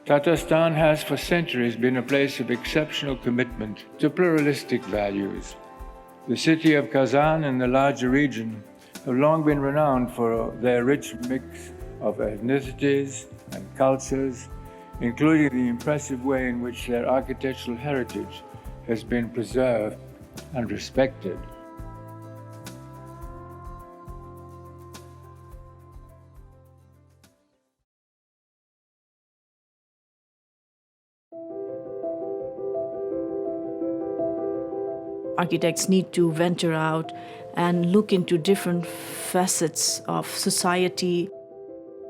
Tatarstan has for centuries been a place of exceptional commitment to pluralistic values. The city of Kazan and the larger region have long been renowned for their rich mix of ethnicities and cultures, including the impressive way in which their architectural heritage has been preserved and respected. Architects need to venture out and look into different facets of society.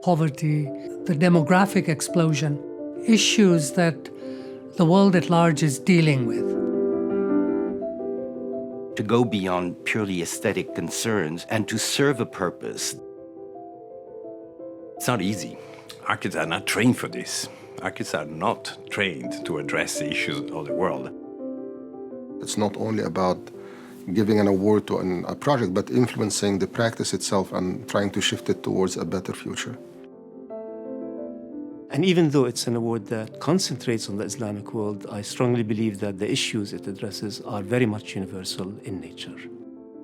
Poverty, the demographic explosion, issues that the world at large is dealing with. To go beyond purely aesthetic concerns and to serve a purpose. It's not easy. Architects are not trained for this. Architects are not trained to address the issues of the world. It's not only about giving an award to a project, but influencing the practice itself and trying to shift it towards a better future. And even though it's an award that concentrates on the Islamic world, I strongly believe that the issues it addresses are very much universal in nature.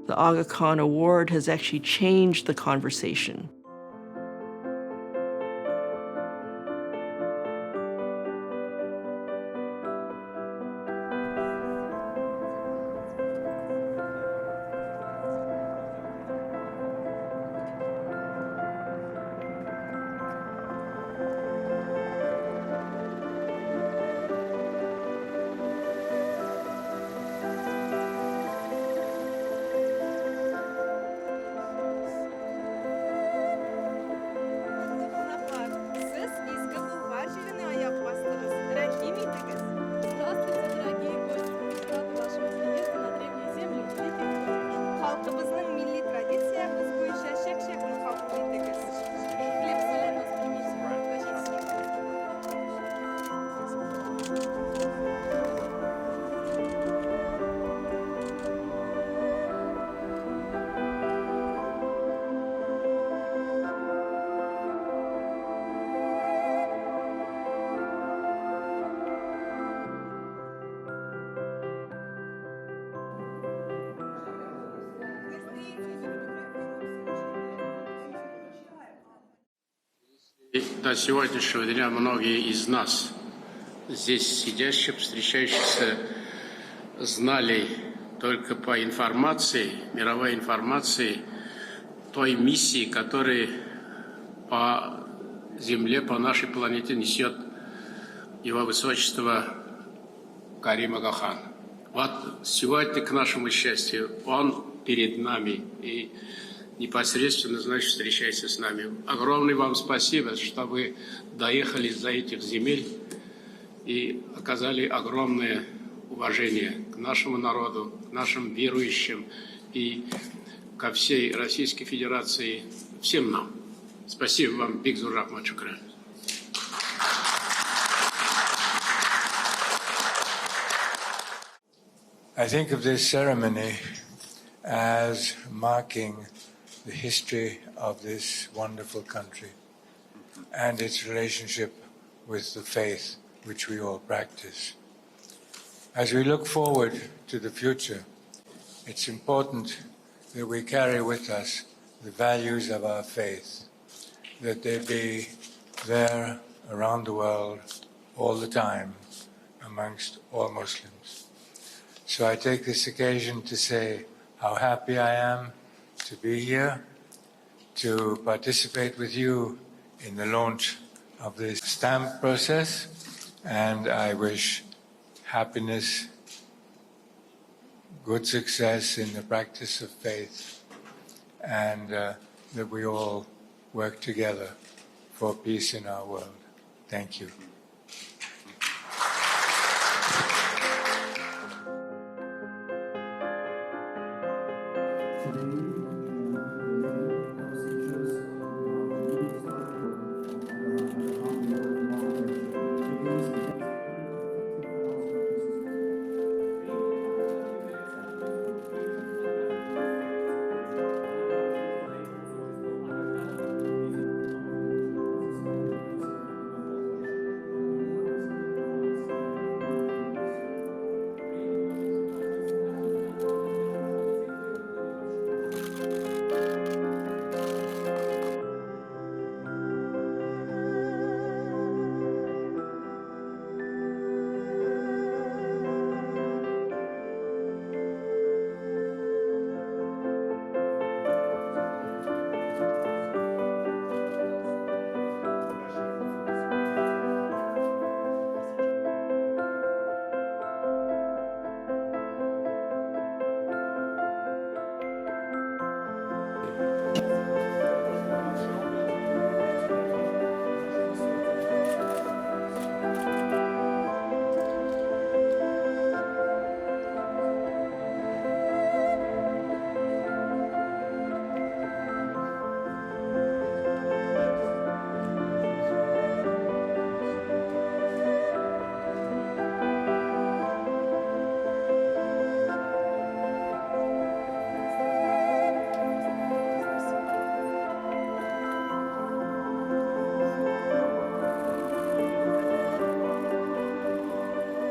The Aga Khan Award has actually changed the conversation. До сегодняшнего дня многие из нас, здесь сидящих, встречающихся, знали только по информации, мировой информации, той миссии, которую по Земле, по нашей планете несет Его Высочество Карим Ага Хан. Вот сегодня, к нашему счастью, он перед нами и непосредственно, значит, встречается с нами. Огромное вам спасибо, что вы доехали из-за этих земель и оказали огромное уважение к нашему народу, к нашим верующим и ко всей Российской Федерации, всем нам. Спасибо вам, Биг Зураб Мачукран. I think of this ceremony as marking the history of this wonderful country and its relationship with the faith which we all practice. As we look forward to the future, it's important that we carry with us the values of our faith, that they be there around the world all the time amongst all Muslims. So I take this occasion to say how happy I am to be here, to participate with you in the launch of this stamp process, and I wish happiness, good success in the practice of faith, and that we all work together for peace in our world. Thank you.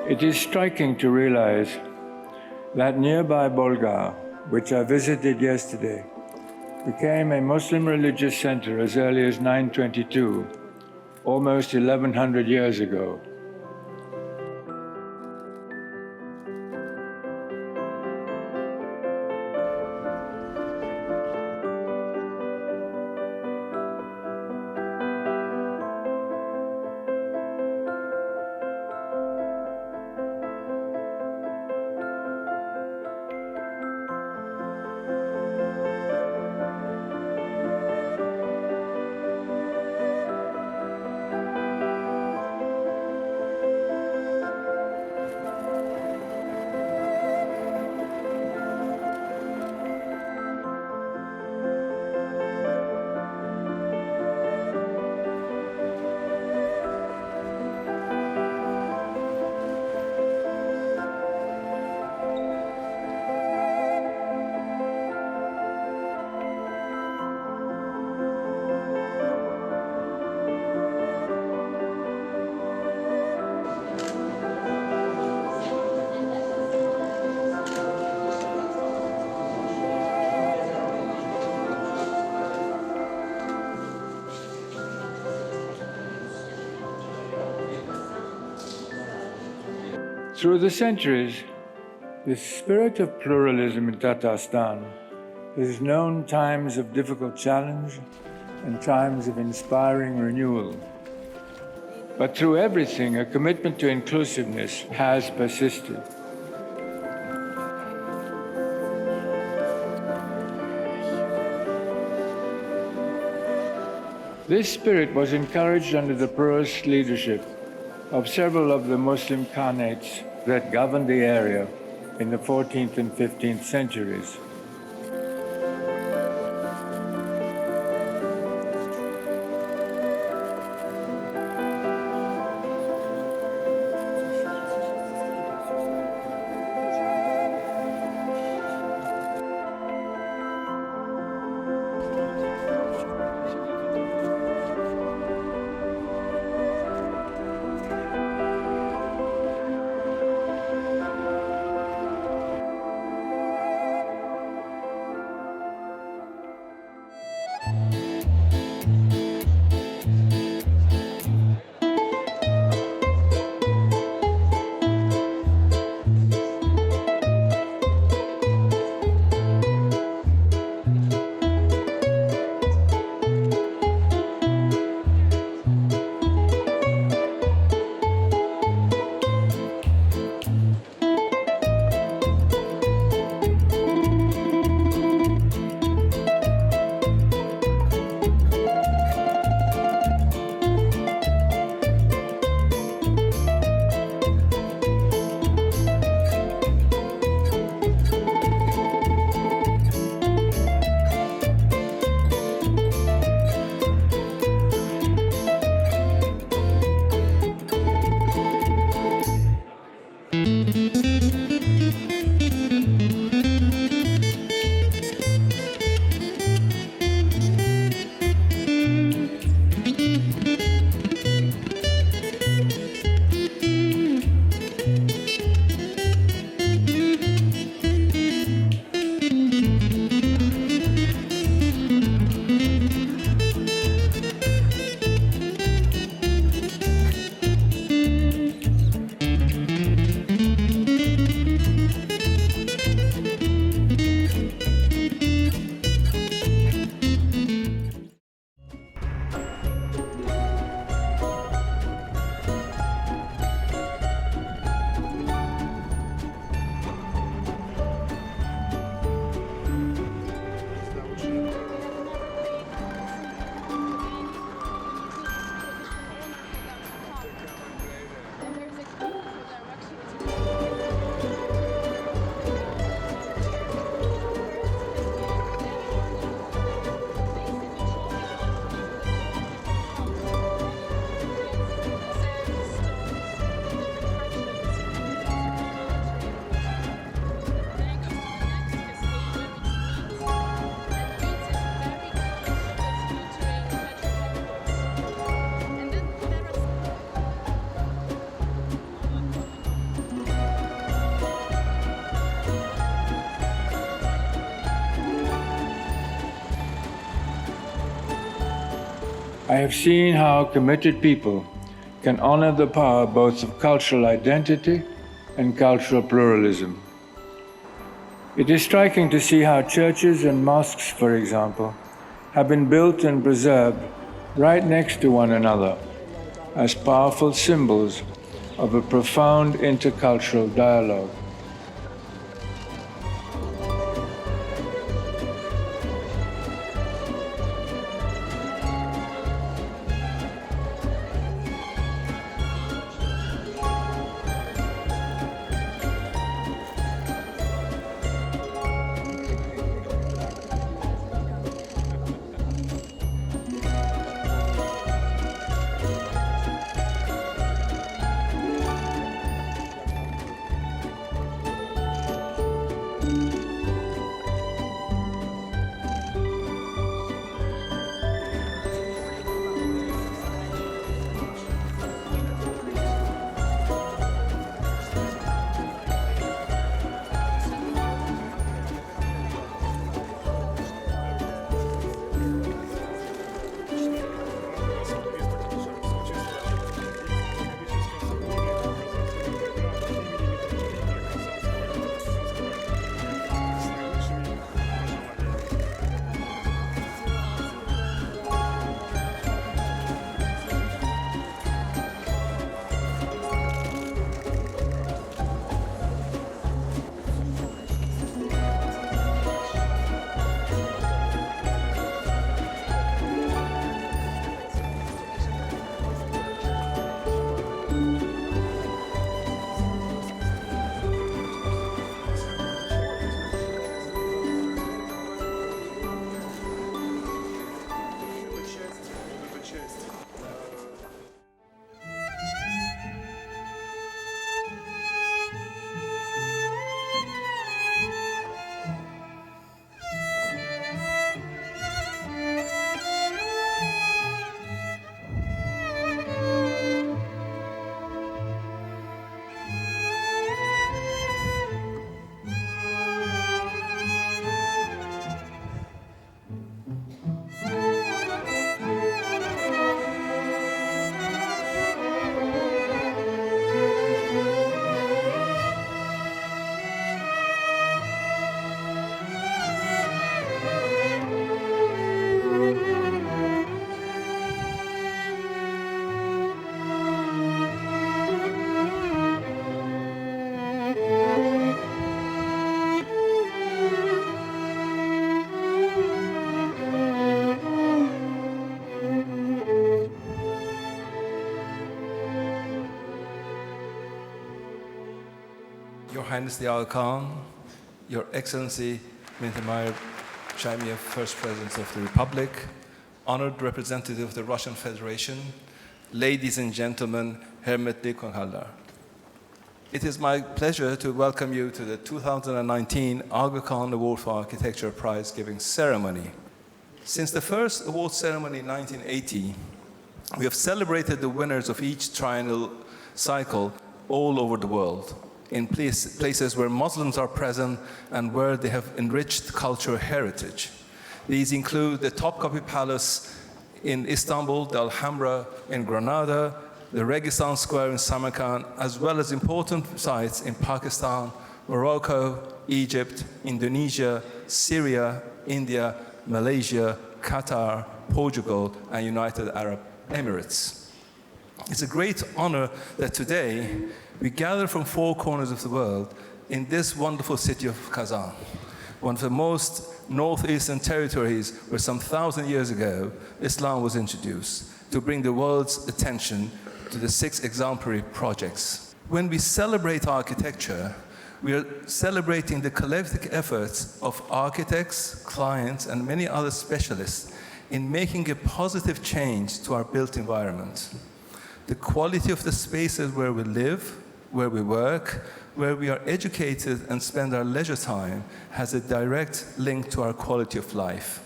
It is striking to realize that nearby Bolgar, which I visited yesterday, became a Muslim religious center as early as 922, almost 1100 years ago. Through the centuries, the spirit of pluralism in Tatarstan has known times of difficult challenge and times of inspiring renewal. But through everything, a commitment to inclusiveness has persisted. This spirit was encouraged under the pluralist leadership of several of the Muslim khanates that governed the area in the 14th and 15th centuries. I have seen how committed people can honor the power both of cultural identity and cultural pluralism. It is striking to see how churches and mosques, for example, have been built and preserved right next to one another as powerful symbols of a profound intercultural dialogue. Your Highness the Aga Khan, Your Excellency Mintamir Shaimiev, First President of the Republic, honored representative of the Russian Federation, ladies and gentlemen, hörmetli konuklar. It is my pleasure to welcome you to the 2019 Aga Khan Award for Architecture Prize giving ceremony. Since the first award ceremony in 1980, we have celebrated the winners of each triennial cycle all over the world, in places where Muslims are present and where they have enriched cultural heritage. These include the Topkapi Palace in Istanbul, the Alhambra in Granada, the Registan Square in Samarkand, as well as important sites in Pakistan, Morocco, Egypt, Indonesia, Syria, India, Malaysia, Qatar, Portugal, and United Arab Emirates. It's a great honor that today we gather from four corners of the world in this wonderful city of Kazan, one of the most northeastern territories where some 1,000 years ago Islam was introduced, to bring the world's attention to the 6 exemplary projects. When we celebrate architecture, we are celebrating the collective efforts of architects, clients, and many other specialists in making a positive change to our built environment. The quality of the spaces where we live, where we work, where we are educated and spend our leisure time has a direct link to our quality of life.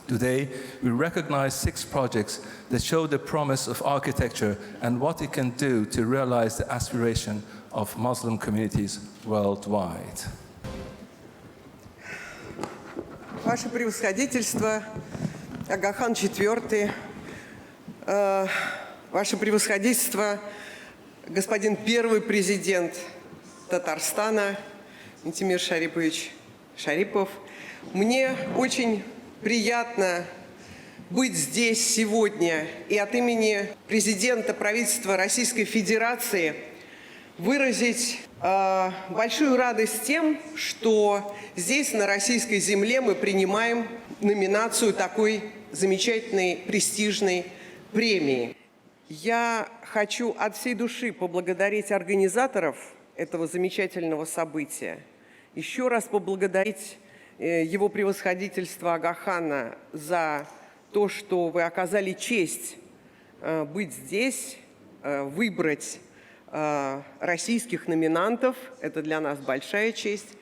Today, we recognize 6 projects that show the promise of architecture and what it can do to realize the aspiration of Muslim communities worldwide. Ваше Превосходительство, Ага Хан IV, Ваше превосходительство, господин первый президент Татарстана Ментимир Шарипович Шарипов, мне очень приятно быть здесь сегодня и от имени президента правительства Российской Федерации выразить большую радость тем, что здесь, на российской земле, мы принимаем номинацию такой замечательной, престижной премии. Я хочу от всей души поблагодарить организаторов этого замечательного события, еще раз поблагодарить его превосходительство Ага Хана за то, что вы оказали честь быть здесь, выбрать российских номинантов. Это для нас большая честь.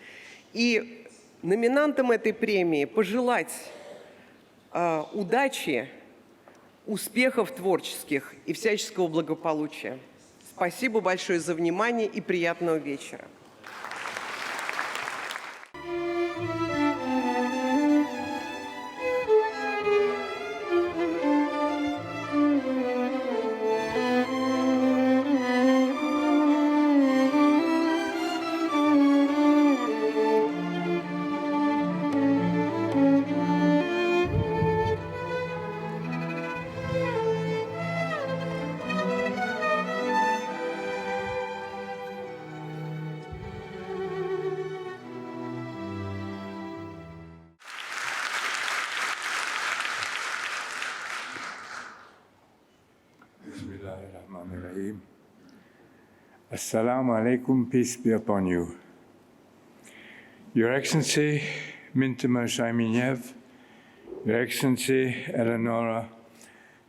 И номинантам этой премии пожелать удачи, успехов творческих и всяческого благополучия. Спасибо большое за внимание и приятного вечера. Bismillahirrahmanirrahim. Assalamu alaikum, peace be upon you. Your Excellency Mintima Shaiminyev, Your Excellency Eleonora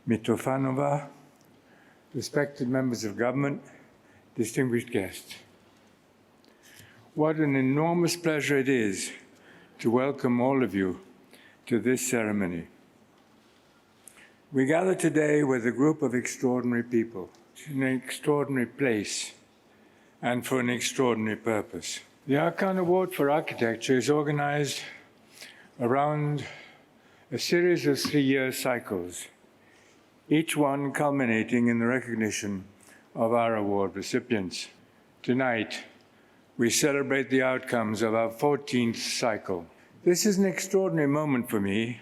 Mitofanova, respected members of government, distinguished guests. What an enormous pleasure it is to welcome all of you to this ceremony. We gather today with a group of extraordinary people, in an extraordinary place, and for an extraordinary purpose. The Aga Khan Award for Architecture is organized around a series of 3-year cycles, each one culminating in the recognition of our award recipients. Tonight, we celebrate the outcomes of our 14th cycle. This is an extraordinary moment for me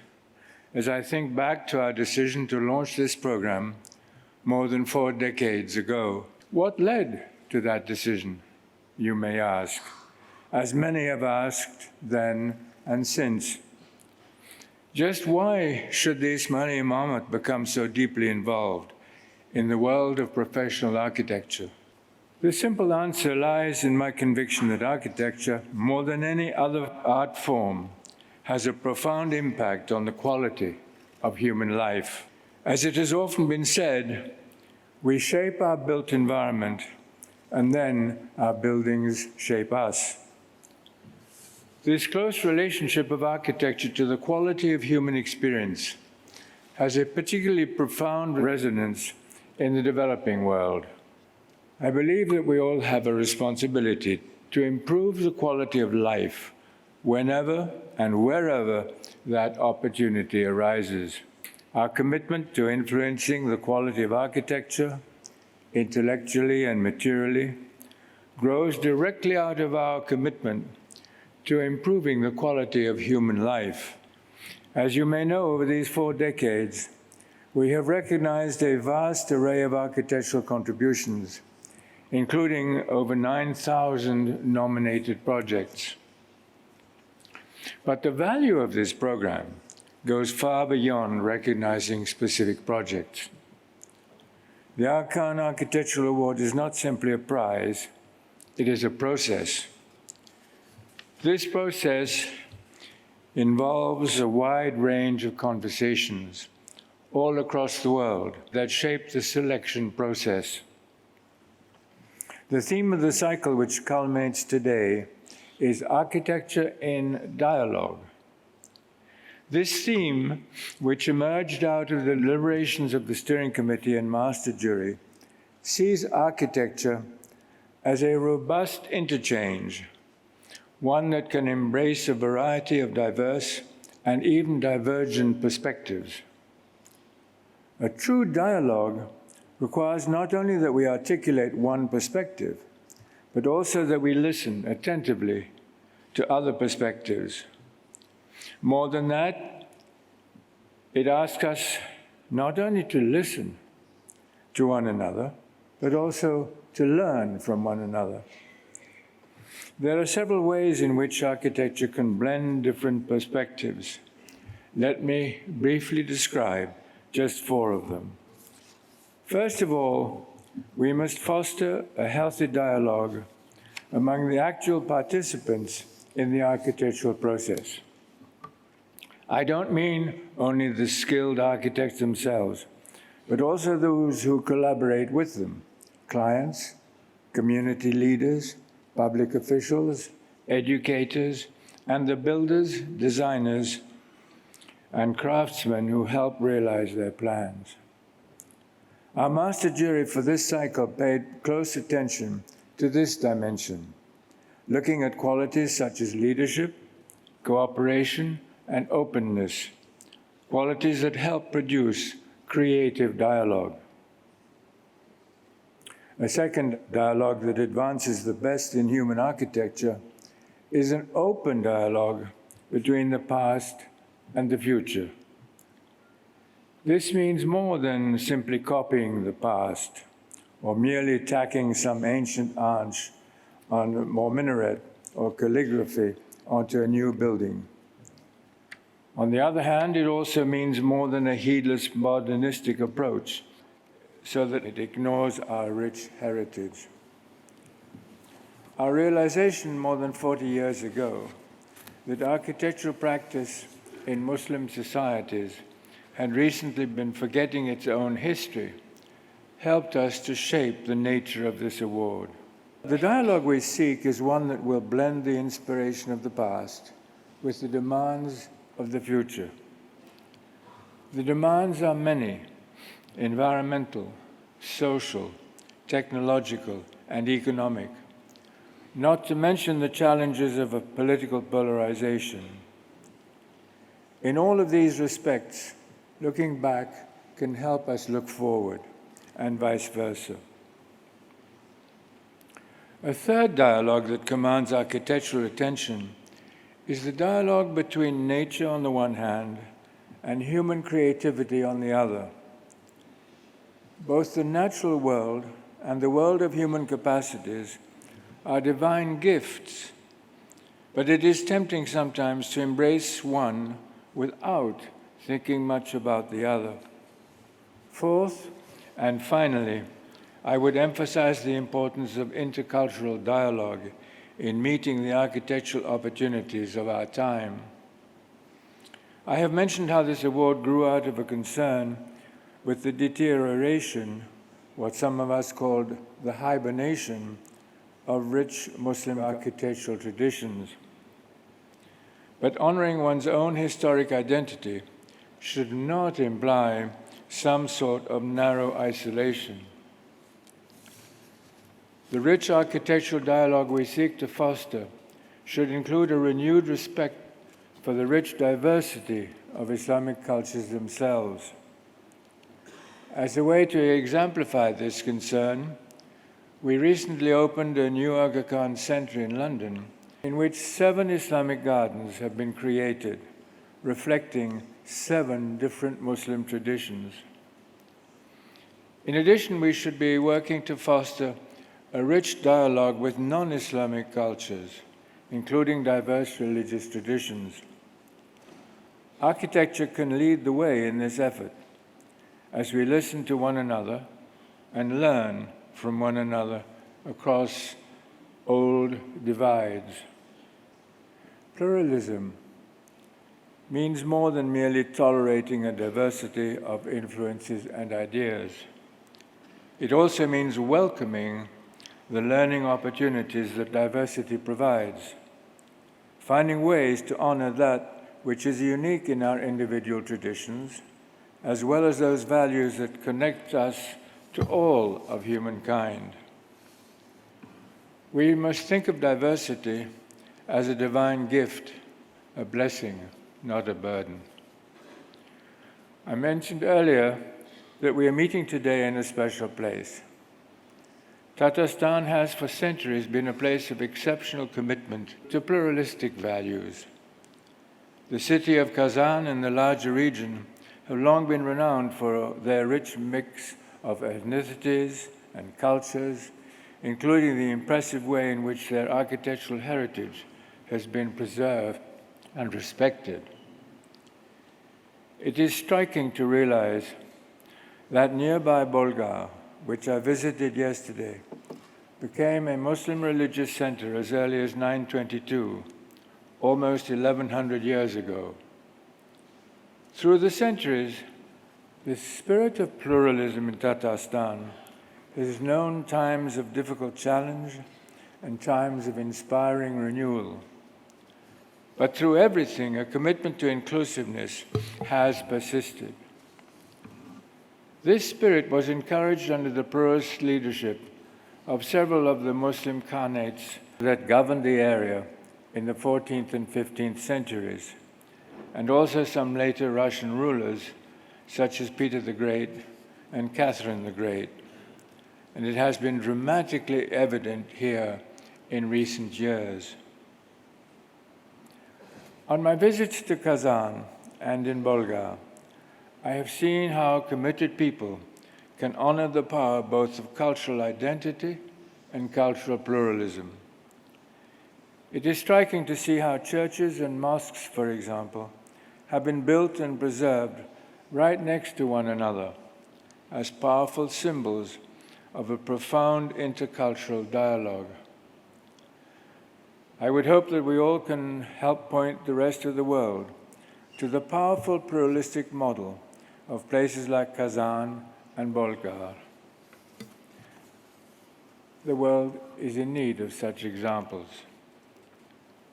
as I think back to our decision to launch this program more than 4 decades ago. What led to that decision, you may ask, as many have asked then and since. Just why should the Ismaili Imamate become so deeply involved in the world of professional architecture? The simple answer lies in my conviction that architecture, more than any other art form, has a profound impact on the quality of human life. As it has often been said, we shape our built environment, and then our buildings shape us. This close relationship of architecture to the quality of human experience has a particularly profound resonance in the developing world. I believe that we all have a responsibility to improve the quality of life whenever and wherever that opportunity arises. Our commitment to influencing the quality of architecture, intellectually and materially, grows directly out of our commitment to improving the quality of human life. As you may know, over these 4 decades, we have recognized a vast array of architectural contributions, including over 9,000 nominated projects. But the value of this program goes far beyond recognizing specific projects. The Aga Khan Architectural Award is not simply a prize, it is a process. This process involves a wide range of conversations all across the world that shape the selection process. The theme of the cycle, which culminates today, is Architecture in Dialogue. This theme, which emerged out of the deliberations of the steering committee and master jury, sees architecture as a robust interchange, one that can embrace a variety of diverse and even divergent perspectives. A true dialogue requires not only that we articulate one perspective, but also that we listen attentively to other perspectives. More than that, it asks us not only to listen to one another, but also to learn from one another. There are several ways in which architecture can blend different perspectives. Let me briefly describe just 4 of them. First of all, we must foster a healthy dialogue among the actual participants in the architectural process. I don't mean only the skilled architects themselves, but also those who collaborate with them: clients, community leaders, public officials, educators, and the builders, designers, and craftsmen who help realize their plans. Our master jury for this cycle paid close attention to this dimension, looking at qualities such as leadership, cooperation, and openness, qualities that help produce creative dialogue. A second dialogue that advances the best in human architecture is an open dialogue between the past and the future. This means more than simply copying the past or merely tacking some ancient arch or minaret or calligraphy onto a new building. On the other hand, it also means more than a heedless modernistic approach, so that it ignores our rich heritage. Our realization more than 40 years ago that architectural practice in Muslim societies had recently been forgetting its own history helped us to shape the nature of this award. The dialogue we seek is one that will blend the inspiration of the past with the demands of the future. The demands are many: environmental, social, technological, and economic, not to mention the challenges of a political polarization. In all of these respects, looking back can help us look forward, and vice versa. A third dialogue that commands architectural attention is the dialogue between nature on the one hand and human creativity on the other. Both the natural world and the world of human capacities are divine gifts, but it is tempting sometimes to embrace one without thinking much about the other. Fourth, and finally, I would emphasize the importance of intercultural dialogue in meeting the architectural opportunities of our time. I have mentioned how this award grew out of a concern with the deterioration, what some of us called the hibernation, of rich Muslim architectural traditions. But honoring one's own historic identity should not imply some sort of narrow isolation. The rich architectural dialogue we seek to foster should include a renewed respect for the rich diversity of Islamic cultures themselves. As a way to exemplify this concern, we recently opened a new Aga Khan Center in London, in which 7 Islamic gardens have been created, reflecting 7 different Muslim traditions. In addition, we should be working to foster a rich dialogue with non-Islamic cultures, including diverse religious traditions. Architecture can lead the way in this effort as we listen to one another and learn from one another across old divides. Pluralism means more than merely tolerating a diversity of influences and ideas. It also means welcoming the learning opportunities that diversity provides, finding ways to honor that which is unique in our individual traditions, as well as those values that connect us to all of humankind. We must think of diversity as a divine gift, a blessing, not a burden. I mentioned earlier that we are meeting today in a special place. Tatarstan has for centuries been a place of exceptional commitment to pluralistic values. The city of Kazan and the larger region have long been renowned for their rich mix of ethnicities and cultures, including the impressive way in which their architectural heritage has been preserved and respected. It is striking to realize that nearby Bolgar, which I visited yesterday, became a Muslim religious center as early as 922, almost 1100 years ago. Through the centuries, the spirit of pluralism in Tatarstan has known times of difficult challenge and times of inspiring renewal. But through everything, a commitment to inclusiveness has persisted. This spirit was encouraged under the pluralist leadership of several of the Muslim khanates that governed the area in the 14th and 15th centuries, and also some later Russian rulers, such as Peter the Great and Catherine the Great. And it has been dramatically evident here in recent years. On my visits to Kazan and in Bolgar, I have seen how committed people can honor the power both of cultural identity and cultural pluralism. It is striking to see how churches and mosques, for example, have been built and preserved right next to one another as powerful symbols of a profound intercultural dialogue. I would hope that we all can help point the rest of the world to the powerful pluralistic model of places like Kazan and Bolgar. The world is in need of such examples.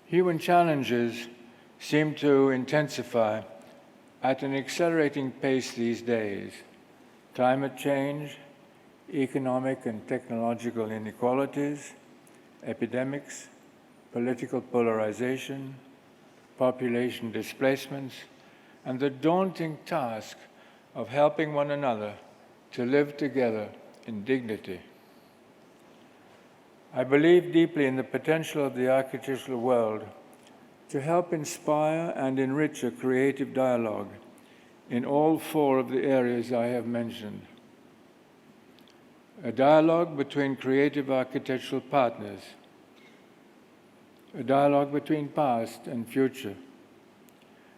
Human challenges seem to intensify at an accelerating pace these days. Climate change, economic and technological inequalities, epidemics, political polarization, population displacements, and the daunting task of helping one another to live together in dignity. I believe deeply in the potential of the architectural world to help inspire and enrich a creative dialogue in all four of the areas I have mentioned. A dialogue between creative architectural partners, a dialogue between past and future,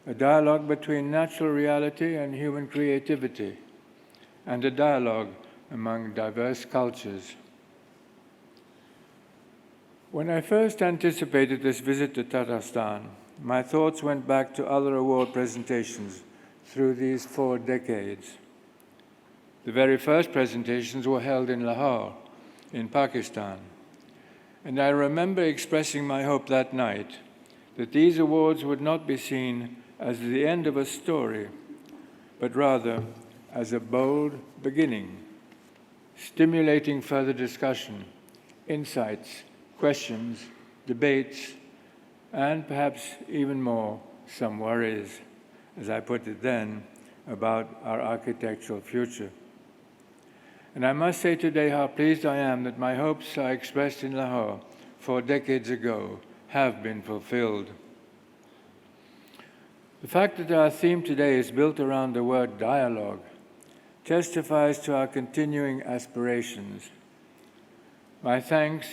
a dialogue between natural reality and human creativity, and a dialogue among diverse cultures. When I first anticipated this visit to Tatarstan, my thoughts went back to other award presentations through these 4 decades. The very first presentations were held in Lahore, in Pakistan, and I remember expressing my hope that night that these awards would not be seen as the end of a story, but rather as a bold beginning, stimulating further discussion, insights, questions, debates, and perhaps even more, some worries, as I put it then, about our architectural future. And I must say today how pleased I am that my hopes I expressed in Lahore 4 decades ago have been fulfilled. The fact that our theme today is built around the word dialogue testifies to our continuing aspirations. My thanks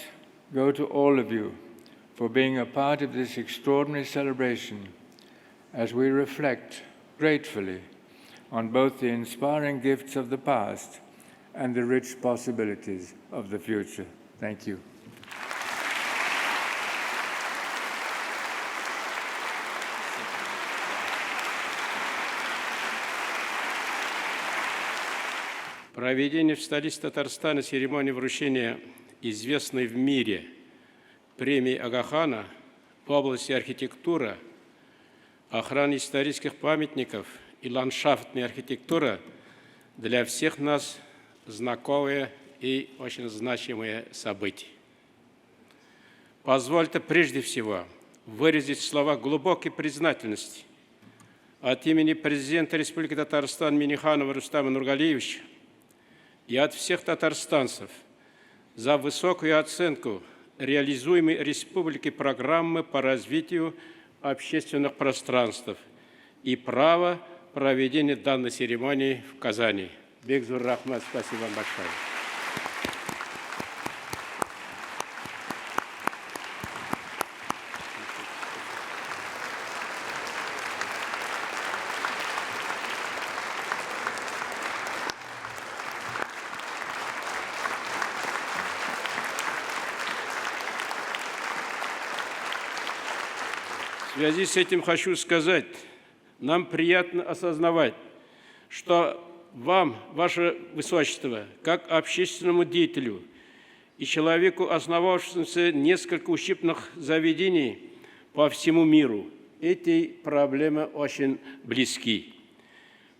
go to all of you for being a part of this extraordinary celebration as we reflect gratefully on both the inspiring gifts of the past and the rich possibilities of the future. Thank you. Проведение в столице Татарстана церемонии вручения известной в мире премии Ага Хана в области архитектуры, охраны исторических памятников и ландшафтной архитектуры для всех нас знакомые и очень значимые события. Позвольте прежде всего выразить слова глубокой признательности от имени президента Республики Татарстан Минниханова Рустама Нургалиевича и от всех татарстанцев за высокую оценку реализуемой республикой программы по развитию общественных пространств и право проведения данной церемонии в Казани. Бекзур Рахмат, спасибо вам большое. В связи с этим хочу сказать, нам приятно осознавать, что вам, ваше высочество, как общественному деятелю и человеку, основавшемуся несколько учебных заведений по всему миру, эти проблемы очень близки.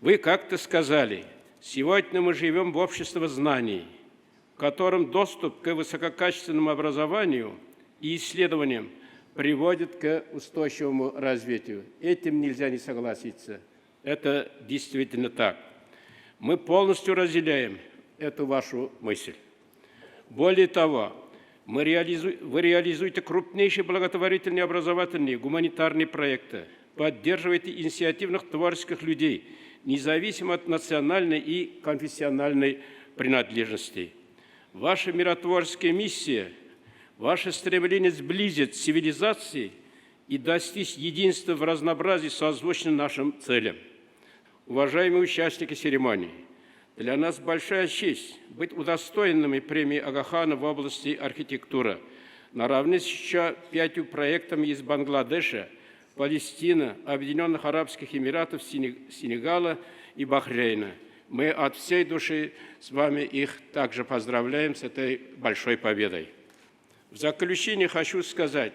Вы как-то сказали, сегодня мы живем в обществе знаний, в котором доступ к высококачественному образованию и исследованиям приводит к устойчивому развитию. Этим нельзя не согласиться. Это действительно так. Мы полностью разделяем эту вашу мысль. Более того, вы реализуете крупнейшие благотворительные, образовательные, гуманитарные проекты, поддерживаете инициативных творческих людей, независимо от национальной и конфессиональной принадлежности. Ваша миротворческая миссия, ваше стремление сблизить цивилизации и достичь единства в разнообразии созвучно нашим целям. Уважаемые участники церемонии, для нас большая честь быть удостоенными премии Ага Хана в области архитектуры, наравне с еще 5 проектами из Бангладеша, Палестины, Объединенных Арабских Эмиратов, Сенегала и Бахрейна. Мы от всей души с вами их также поздравляем с этой большой победой. В заключение хочу сказать,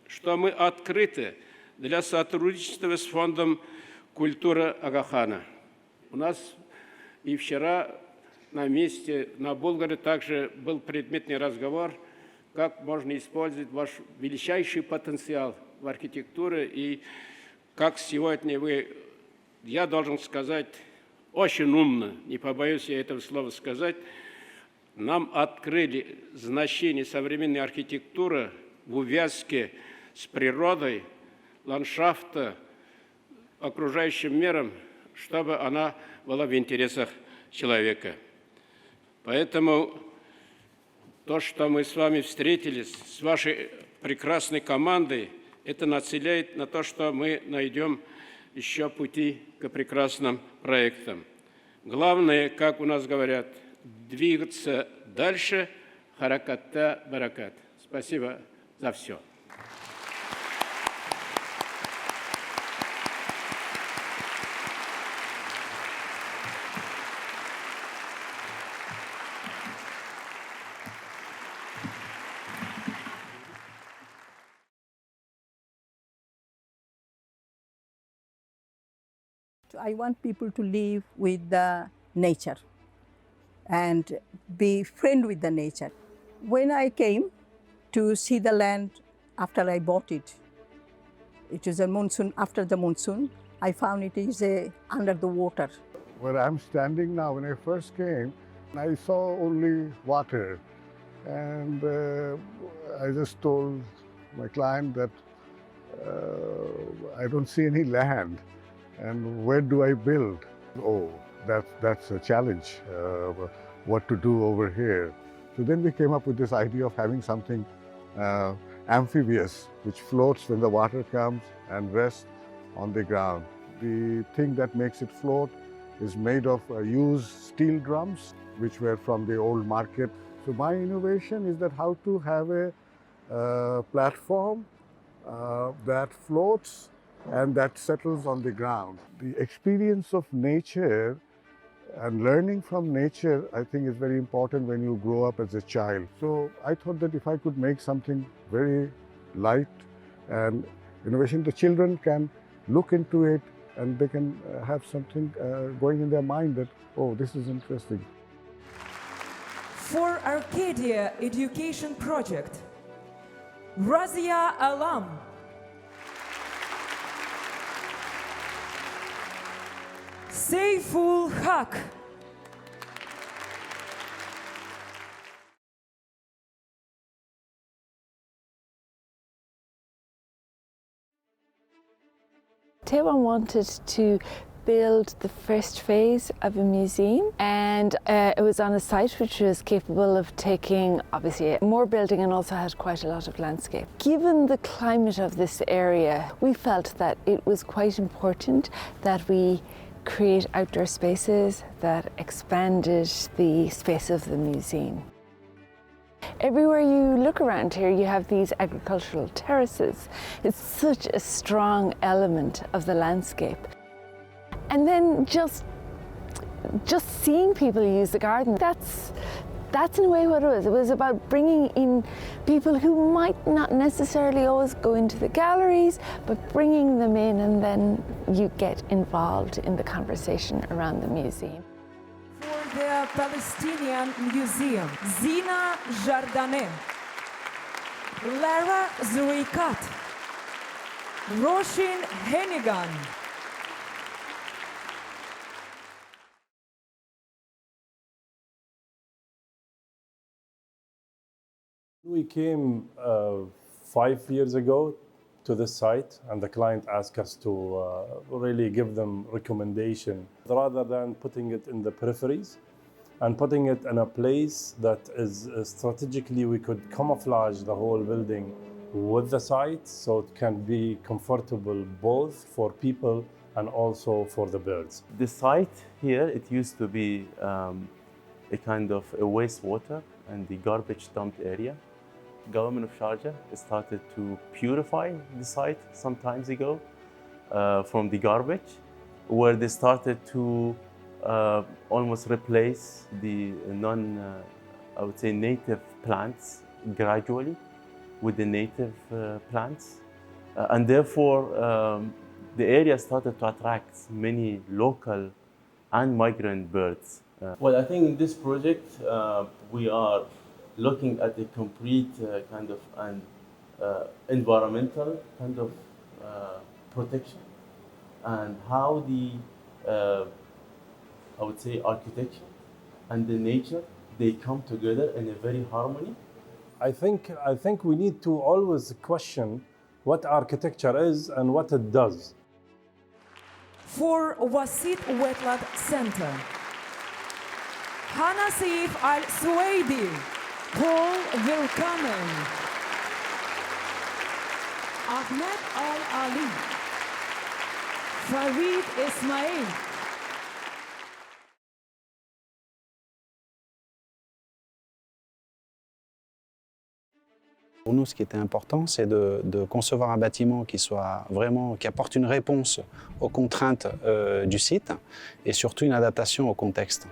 что мы открыты для сотрудничества с Фондом культуры Ага Хана. У нас и вчера на месте, на Болгаре также был предметный разговор, как можно использовать ваш величайший потенциал в архитектуре и как сегодня вы, я должен сказать, очень умно, не побоюсь я этого слова сказать, нам открыли значение современной архитектуры в увязке с природой, ландшафта, окружающим миром, чтобы она была в интересах человека. Поэтому то, что мы с вами встретились, с вашей прекрасной командой, это нацеляет на то, что мы найдем еще пути к прекрасным проектам. Главное, как у нас говорят, двигаться дальше, харакатта баракат. Спасибо за все. I want people to live with the nature and be friend with the nature. When I came to see the land after I bought it, it was a monsoon, after the monsoon, I found it is under the water. Where I'm standing now, when I first came, I saw only water. And I just told my client that I don't see any land. And where do I build? Oh, that's a challenge, what to do over here. So then we came up with this idea of having something amphibious, which floats when the water comes and rests on the ground. The thing that makes it float is made of used steel drums, which were from the old market. So my innovation is that how to have a platform that floats and that settles on the ground. The experience of nature and learning from nature, I think, is very important when you grow up as a child. So I thought that if I could make something very light and innovation, the children can look into it and they can have something going in their mind that, oh, this is interesting. For Arcadia Education Project, Razia Alam. Seyful Haq. Taiwan wanted to build the first phase of a museum, and it was on a site which was capable of taking obviously more building and also had quite a lot of landscape. Given the climate of this area, we felt that it was quite important that we create outdoor spaces that expanded the space of the museum. Everywhere you look around here, you have these agricultural terraces. It's such a strong element of the landscape. And then just seeing people use the garden, that's in a way what it was. It was about bringing in people who might not necessarily always go into the galleries, but bringing them in, and then you get involved in the conversation around the museum. For the Palestinian Museum, Zina Jardane, Lara Zurikat, Roshin Hennigan. We came 5 years ago to this site, and the client asked us to really give them recommendation rather than putting it in the peripheries and putting it in a place that is strategically we could camouflage the whole building with the site so it can be comfortable both for people and also for the birds. The site here, it used to be a kind of a wastewater and the garbage dumped area. Government of Sharjah started to purify the site some time ago from the garbage, where they started to almost replace the I would say native plants gradually with the native plants. And therefore, the area started to attract many local and migrant birds. Well, I think in this project, we are looking at a complete kind of an environmental kind of protection, and how the I would say architecture and the nature, they come together in a very harmony. I think we need to always question what architecture is and what it does. For Wasit Wetland Center, Hana Saif Al-Suwaidi, Paul Vilkanen, Ahmed Al-Ali, Farid Ismail. Pour nous, ce qui était important, c'est de concevoir un bâtiment qui apporte une réponse aux contraintes du site et surtout une adaptation au contexte.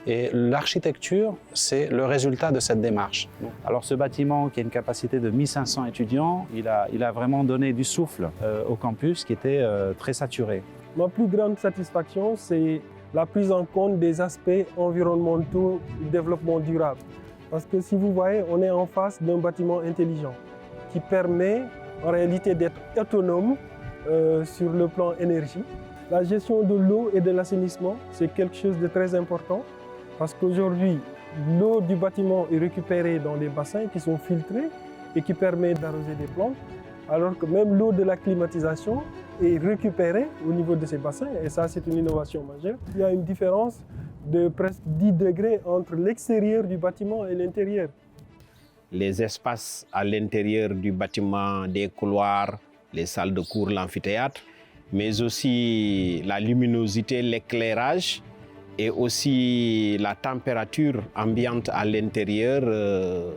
Et l'architecture, c'est le résultat de cette démarche. Alors ce bâtiment qui a une capacité de 1500 étudiants, il a vraiment donné du souffle au campus qui était très saturé. Ma plus grande satisfaction, c'est la prise en compte des aspects environnementaux du développement durable. Parce que si vous voyez, on est en face d'un bâtiment intelligent qui permet en réalité d'être autonome sur le plan énergie. La gestion de l'eau et de l'assainissement, c'est quelque chose de très important parce qu'aujourd'hui, l'eau du bâtiment est récupérée dans des bassins qui sont filtrés et qui permettent d'arroser des plantes, alors que même l'eau de la climatisation est récupérée au niveau de ces bassins, et ça, c'est une innovation majeure. Il y a une différence de presque 10 degrés entre l'extérieur du bâtiment et l'intérieur. Les espaces à l'intérieur du bâtiment, des couloirs, les salles de cours, l'amphithéâtre, mais aussi la luminosité, l'éclairage et aussi la température ambiante à l'intérieur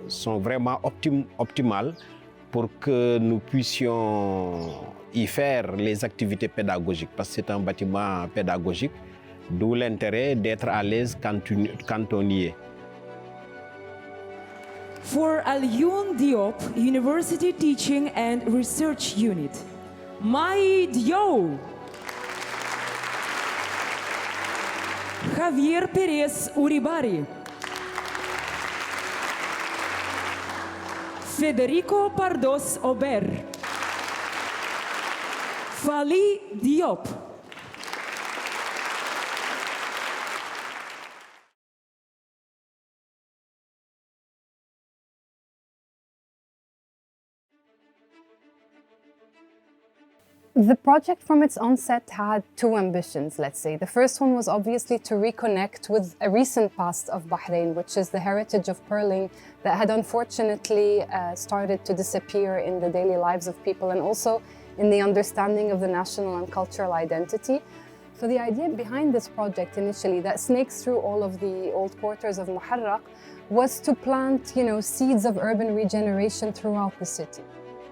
sont vraiment optimales pour que nous puissions y faire les activités pédagogiques, parce que c'est un bâtiment pédagogique. D'où l'intérêt d'être à l'aise quand on y est. For Alioune Diop, University Teaching and Research Unit, Mai Dio, Javier Pérez Uribari, Federico Pardos Ober, Fali Diop, The project from its onset had two ambitions, let's say. The first one was obviously to reconnect with a recent past of Bahrain, which is the heritage of pearling that had unfortunately started to disappear in the daily lives of people and also in the understanding of the national and cultural identity. So the idea behind this project initially, that snakes through all of the old quarters of Muharraq, was to plant, seeds of urban regeneration throughout the city.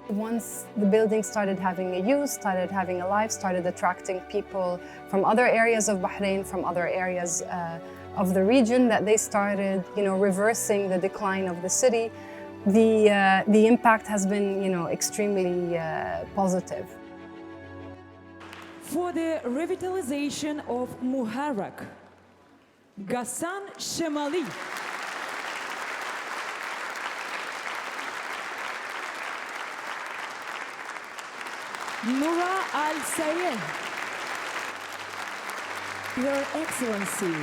Once the building started having a use, started having a life, started attracting people from other areas of Bahrain, from other areas of the region, that they started, reversing the decline of the city. The impact has been, extremely positive. For the revitalization of Muharraq, Ghassan Shemali. Noura Al-Sayed. Your Excellency,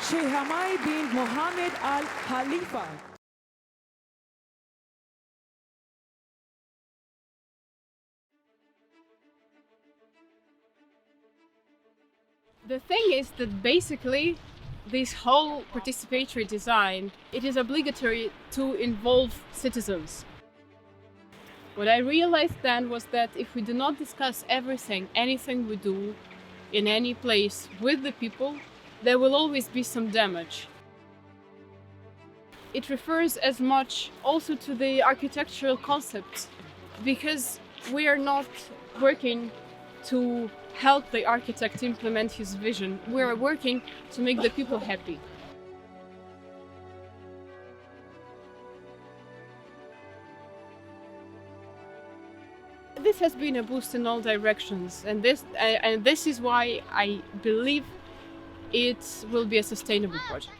Sheikh Hamad bin Mohammed Al Khalifa. The thing is that basically this whole participatory design, it is obligatory to involve citizens. What I realized then was that if we do not discuss anything we do in any place with the people, there will always be some damage. It refers as much also to the architectural concepts, because we are not working to help the architect implement his vision. We are working to make the people happy. This has been a boost in all directions, and this is why I believe it will be a sustainable project.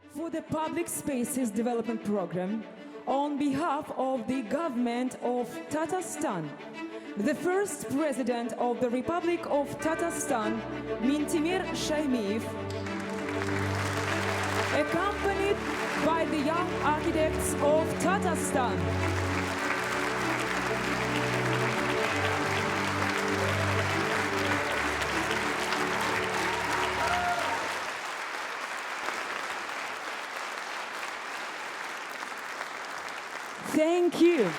For the Public Spaces Development Program, on behalf of the government of Tatarstan, the first president of the Republic of Tatarstan, Mintimir Shaymiyev, accompanied by the young architects of Tatarstan. Thank you.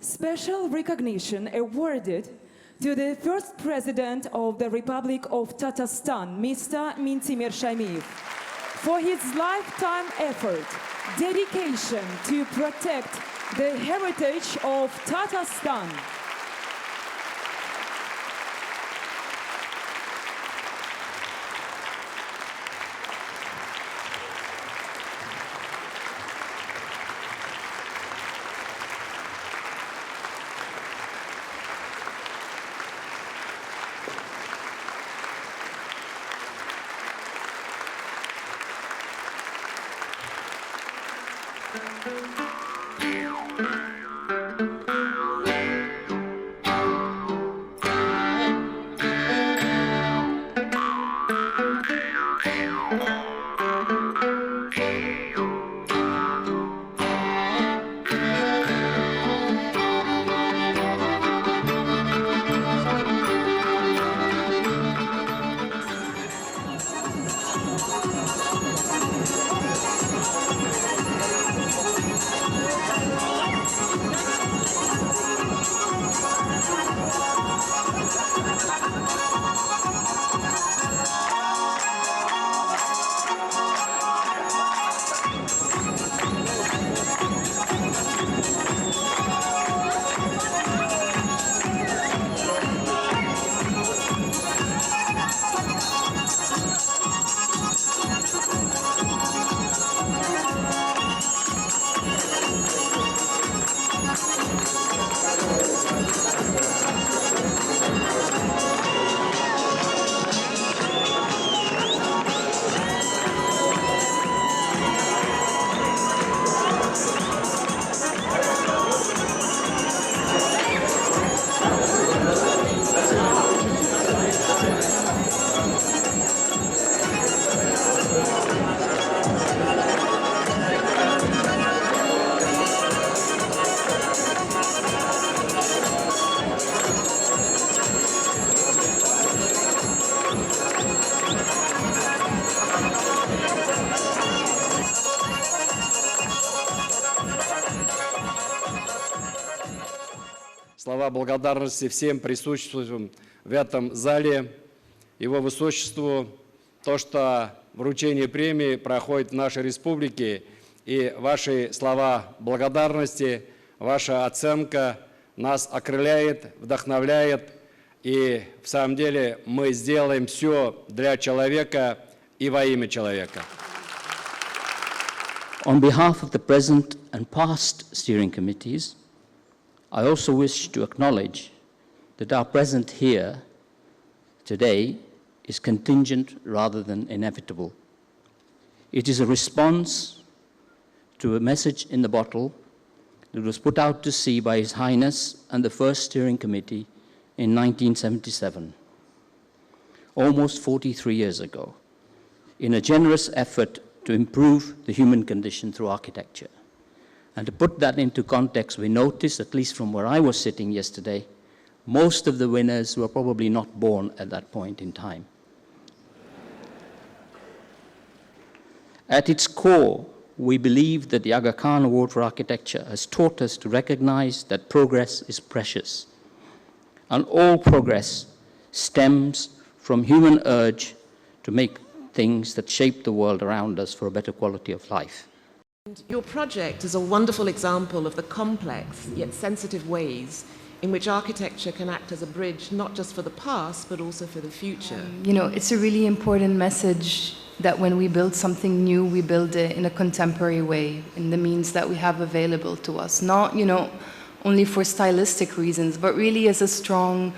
Special recognition awarded to the first president of the Republic of Tatarstan, Mr. Mintimir Shaymiyev, for his lifetime effort, dedication to protect the heritage of Tatarstan. слова благодарности всем присутствующим в этом зале, Его Высочеству, то, что вручение премии проходит в нашей республике, и ваши слова благодарности, ваша оценка нас окрыляет, вдохновляет, и в самом деле мы сделаем все для человека и во имя человека. On behalf of the present and past steering committees, I also wish to acknowledge that our presence here today is contingent rather than inevitable. It is a response to a message in the bottle that was put out to sea by His Highness and the First Steering Committee in 1977, almost 43 years ago, in a generous effort to improve the human condition through architecture. And to put that into context, we noticed, at least from where I was sitting yesterday, most of the winners were probably not born at that point in time. At its core, we believe that the Aga Khan Award for Architecture has taught us to recognize that progress is precious. And all progress stems from human urge to make things that shape the world around us for a better quality of life. Your project is a wonderful example of the complex yet sensitive ways in which architecture can act as a bridge not just for the past but also for the future. You know, it's a really important message that when we build something new, we build it in a contemporary way, in the means that we have available to us. Not, you know, only for stylistic reasons, but really as a strong,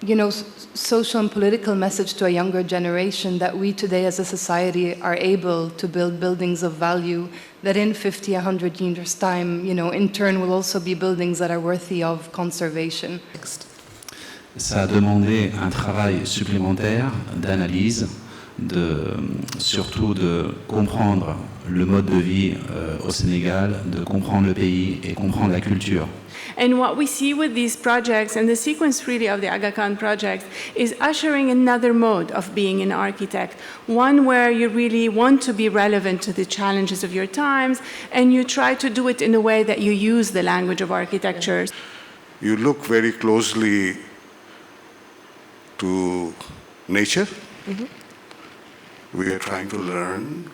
you know, social and political message to a younger generation that we today as a society are able to build buildings of value that in 50, 100 years' time, you know, in turn will also be buildings that are worthy of conservation. Ça a demandé un travail supplémentaire d'analyse, surtout de comprendre le mode de vie au Sénégal, de comprendre le pays et comprendre la culture. And what we see with these projects, and the sequence really of the Aga Khan project, is ushering another mode of being an architect, one where you really want to be relevant to the challenges of your times, and you try to do it in a way that you use the language of architecture. You look very closely to nature. Mm-hmm. We are trying to learn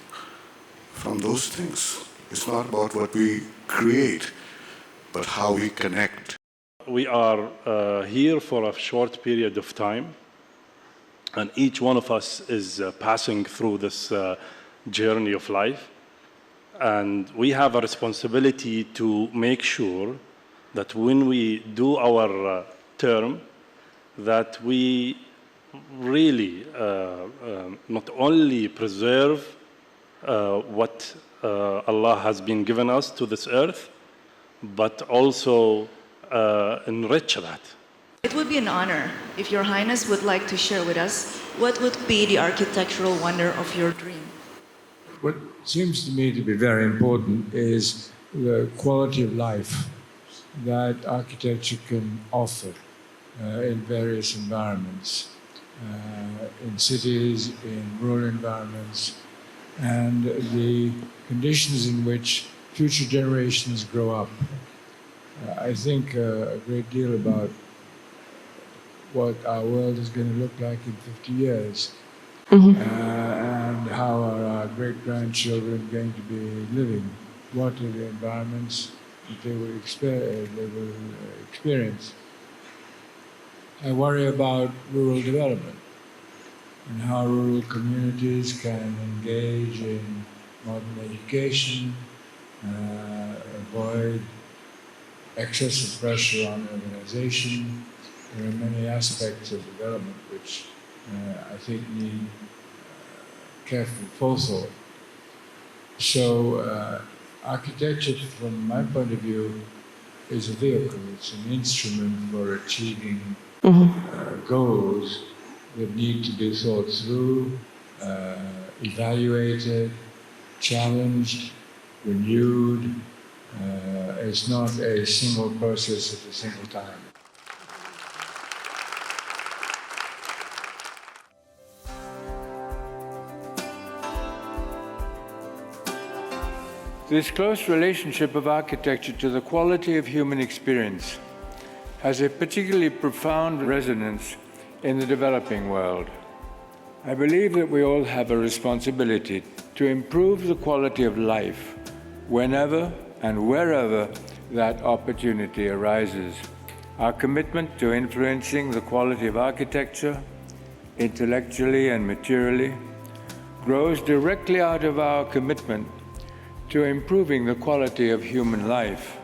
from those things. It's not about what we create, but how we connect. We are here for a short period of time, and each one of us is passing through this journey of life. And we have a responsibility to make sure that when we do our term, that we really not only preserve what Allah has been given us to this earth, but also enrich that. It would be an honor if Your Highness would like to share with us what would be the architectural wonder of your dream. What seems to me to be very important is the quality of life that architecture can offer in various environments, in cities, in rural environments, and the conditions in which future generations grow up. I think a great deal about what our world is going to look like in 50 years, and how are our great-grandchildren going to be living, what are the environments that they will experience. I worry about rural development and how rural communities can engage in modern education, avoid excessive pressure on urbanization. There are many aspects of development which I think need careful forethought. So architecture, from my point of view, is a vehicle. It's an instrument for achieving goals that need to be thought through, evaluated, challenged, renewed. It's not a single process at a single time. This close relationship of architecture to the quality of human experience has a particularly profound resonance in the developing world. I believe that we all have a responsibility to improve the quality of life whenever and wherever that opportunity arises. Our commitment to influencing the quality of architecture, intellectually and materially, grows directly out of our commitment to improving the quality of human life.